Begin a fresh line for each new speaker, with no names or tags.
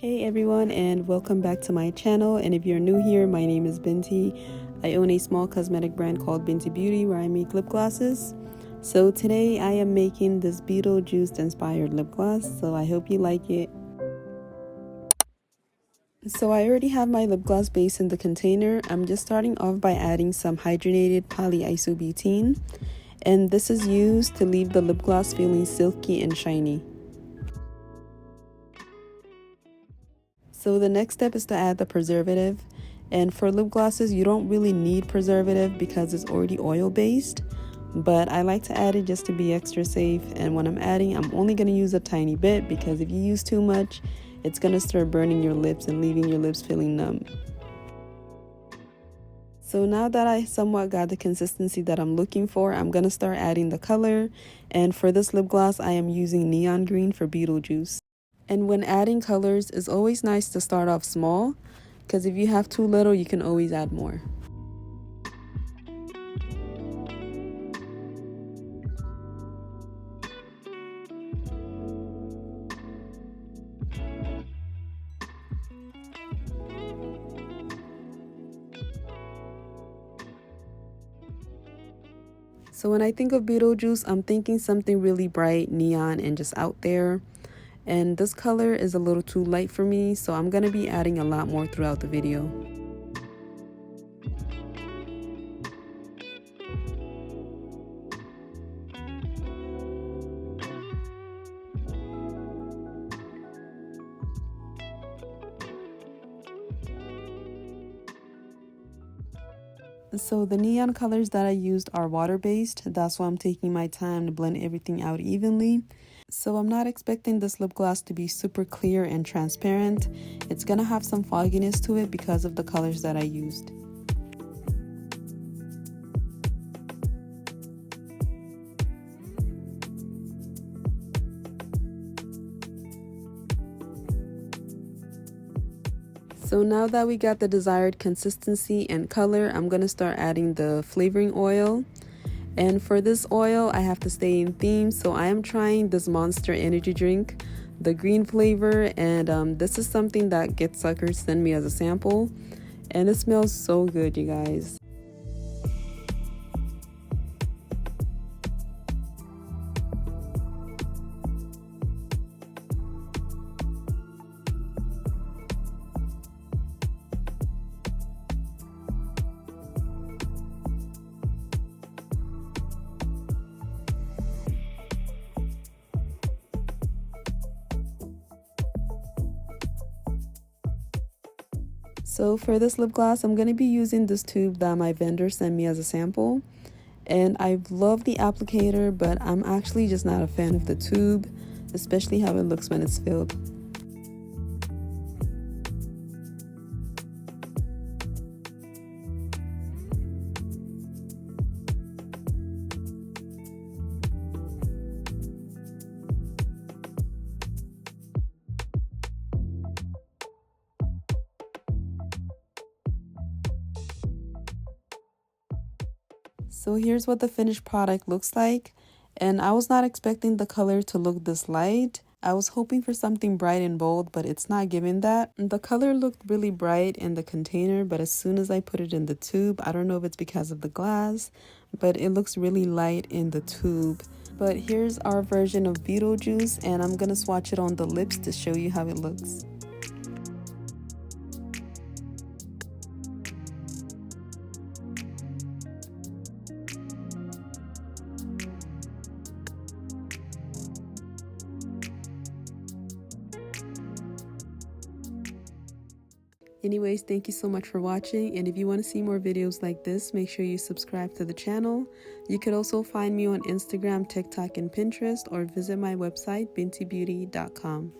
Hey everyone, and welcome back to my channel. And if you're new here, my name is Binti. I own a small cosmetic brand called Binti Beauty where I make lip glosses. So today I am making this Beetle juice inspired lip gloss, so I hope you like it. So I already have my lip gloss base in the container. I'm just starting off by adding some hydrogenated polyisobutene, and this is used to leave the lip gloss feeling silky and shiny. So the next step is to add the preservative, and for lip glosses you don't really need preservative because it's already oil based, but I like to add it just to be extra safe. And when I'm adding, I'm only going to use a tiny bit because if you use too much, it's going to start burning your lips and leaving your lips feeling numb. So now that I somewhat got the consistency that I'm looking for, I'm going to start adding the color, and for this lip gloss I am using neon green for Beetlejuice. And when adding colors, it's always nice to start off small, because if you have too little, you can always add more. So when I think of Beetlejuice, I'm thinking something really bright, neon, and just out there. And this color is a little too light for me, so I'm going to be adding a lot more throughout the video. So the neon colors that I used are water-based. That's why I'm taking my time to blend everything out evenly. So I'm not expecting this lip gloss to be super clear and transparent. It's gonna have some fogginess to it because of the colors that I used. So now that we got the desired consistency and color, I'm gonna start adding the flavoring oil. And for this oil, I have to stay in theme, so I am trying this Monster energy drink, the green flavor, and this is something that Get Suckers sent me as a sample, and it smells so good, you guys. So for this lip gloss, I'm going to be using this tube that my vendor sent me as a sample. And I love the applicator, but I'm actually just not a fan of the tube, especially how it looks when it's filled. So here's what the finished product looks like, and I was not expecting the color to look this light. I was hoping for something bright and bold, but it's not giving that. The color looked really bright in the container, but as soon as I put it in the tube, I don't know if it's because of the glass, but it looks really light in the tube. But here's our version of Beetlejuice, and I'm gonna swatch it on the lips to show you how it looks. Anyways, thank you so much for watching, and if you want to see more videos like this, make sure you subscribe to the channel. You could also find me on Instagram, TikTok, and Pinterest, or visit my website, bintibeauty.com.